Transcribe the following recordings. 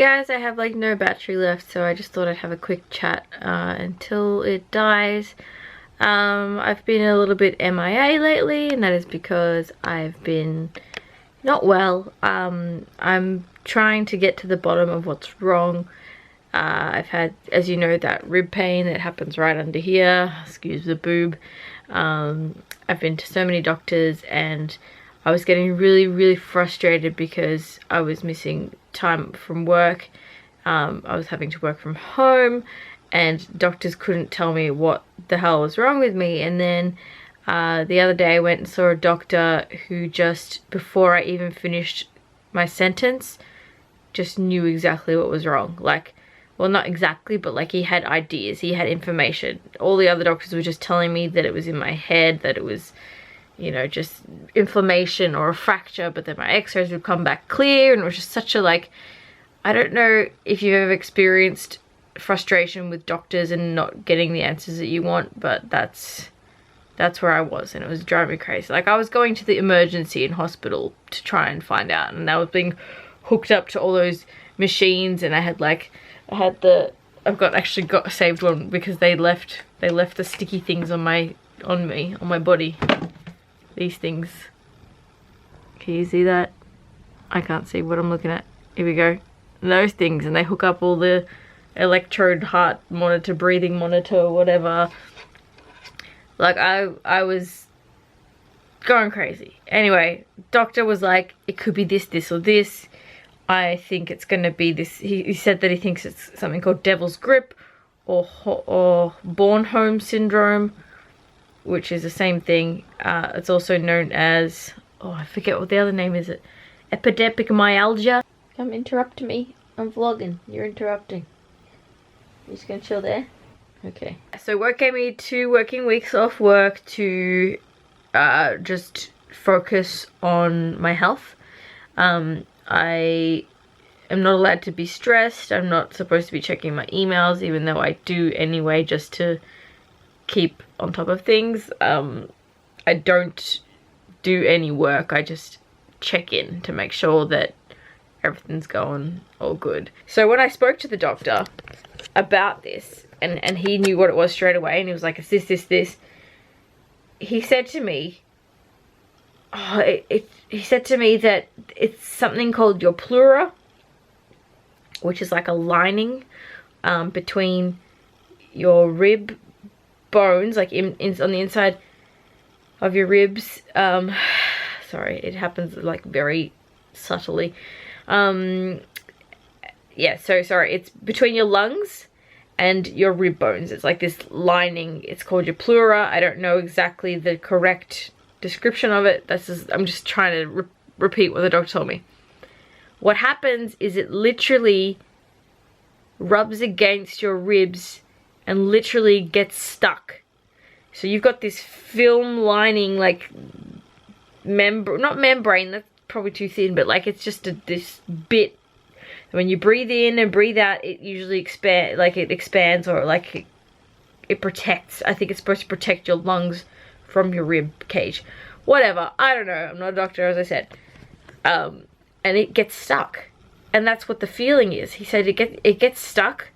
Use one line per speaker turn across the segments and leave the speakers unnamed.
guys, I have like no battery left, so I just thought I'd have a quick chat until it dies. I've been a little bit MIA lately, and that is because I've been not well. I'm trying to get to the bottom of what's wrong. I've had, as you know, that rib pain that happens right under here, excuse the boob. I've been to so many doctors, and I was getting really frustrated because I was missing time from work. I was having to work from home, and doctors couldn't tell me what the hell was wrong with me. And then the other day I went and saw a doctor who just, before I even finished my sentence, just knew exactly what was wrong. Like, well, not exactly, but like he had ideas, he had information. All the other doctors were just telling me that it was in my head, that it was, you know, just inflammation or a fracture, but then my x-rays would come back clear, and it was just such a, like, I don't know if you've ever experienced frustration with doctors and not getting the answers that you want, but that's where I was, and it was driving me crazy. Like, I was going to the emergency in hospital to try and find out, and I was being hooked up to all those machines, and I had like, I've actually got a saved one because they left the sticky things on my body. These things. Can you see that? I can't see what I'm looking at. Here we go. Those things, and they hook up all the electrode, heart monitor, breathing monitor, whatever. Like, I was going crazy. Anyway, doctor was like, it could be this or this. I think it's gonna be this. He said that he thinks it's something called devil's grip or Bornholm syndrome, which is the same thing. It's also known as, oh, I forget what the other name is. It epidepicmyalgia. Come interrupt me. I'm vlogging. You're interrupting. You're just gonna chill there? Okay. So work gave me 2 working weeks off work to just focus on my health. I am not allowed to be stressed. I'm not supposed to be checking my emails, even though I do anyway, just to keep on top of things. I don't do any work. I just check in to make sure that everything's going all good. So when I spoke to the doctor about this, and he knew what it was straight away, and he was like, it's this. He said to me, he said to me that it's something called your pleura, which is like a lining between your rib bones, like on the inside of your ribs. Sorry, it happens like very subtly. Yeah, so sorry, it's between your lungs and your rib bones. It's like this lining. It's called your pleura. I don't know exactly the correct description of it. I'm just trying to repeat what the doctor told me. What happens is it literally rubs against your ribs and literally gets stuck. So you've got this film lining, like not membrane, that's probably too thin, but like it's just this bit. When you breathe in and breathe out, it usually expands, or like it protects. I think it's supposed to protect your lungs from your rib cage. Whatever, I don't know, I'm not a doctor, as I said. And it gets stuck, and that's what the feeling is. He said it gets stuck,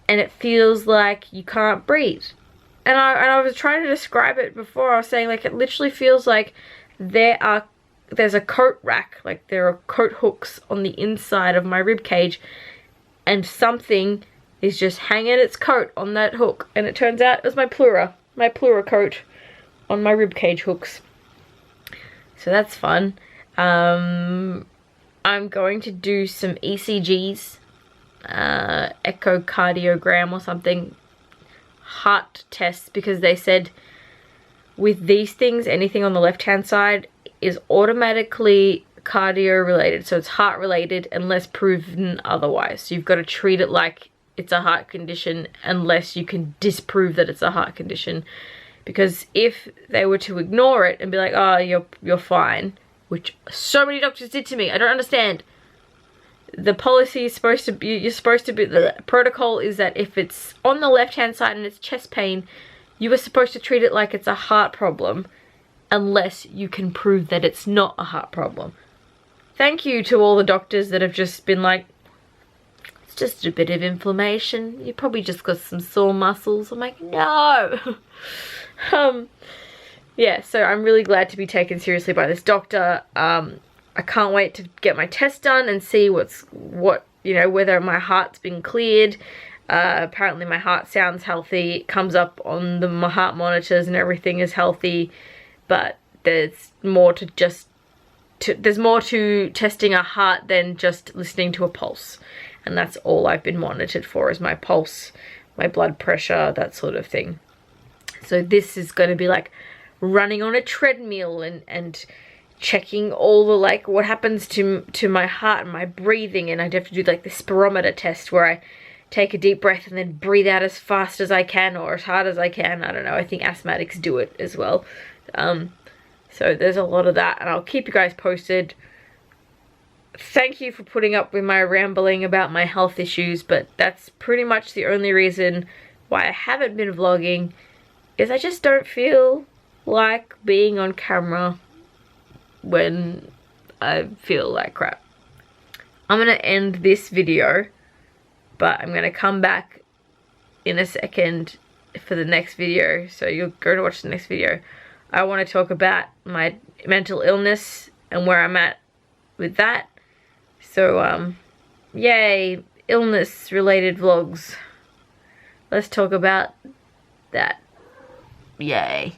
and it feels like you can't breathe. And I was trying to describe it before. I was saying, like, it literally feels like there's a coat rack, like there are coat hooks on the inside of my rib cage, and something is just hanging its coat on that hook, and it turns out it was my pleura coat on my rib cage hooks. So that's fun. I'm going to do some ECGs, echocardiogram or something, heart tests, because they said with these things, anything on the left hand side is automatically cardio related, so it's heart related unless proven otherwise. So you've got to treat it like it's a heart condition unless you can disprove that it's a heart condition. Because if they were to ignore it and be like, oh, you're fine, which so many doctors did to me, I don't understand. The policy is supposed to be, the protocol is that if it's on the left hand side and it's chest pain, you are supposed to treat it like it's a heart problem unless you can prove that it's not a heart problem. Thank you to all the doctors that have just been like, just a bit of inflammation. You probably just got some sore muscles. I'm like, no. Yeah, so I'm really glad to be taken seriously by this doctor. I can't wait to get my test done and see whether my heart's been cleared. Apparently my heart sounds healthy. It comes up on my heart monitors and everything is healthy, but there's more to testing a heart than just listening to a pulse. And that's all I've been monitored for, is my pulse, my blood pressure, that sort of thing. So this is going to be like running on a treadmill and checking all the, like, what happens to my heart and my breathing. And I'd have to do like the spirometer test where I take a deep breath and then breathe out as fast as I can or as hard as I can. I don't know, I think asthmatics do it as well. So there's a lot of that, and I'll keep you guys posted. Thank you for putting up with my rambling about my health issues, but that's pretty much the only reason why I haven't been vlogging, is I just don't feel like being on camera when I feel like crap. I'm gonna end this video, but I'm gonna come back in a second for the next video, so you'll go to watch the next video. I want to talk about my mental illness and where I'm at with that. So, yay, illness related vlogs. Let's talk about that. Yay.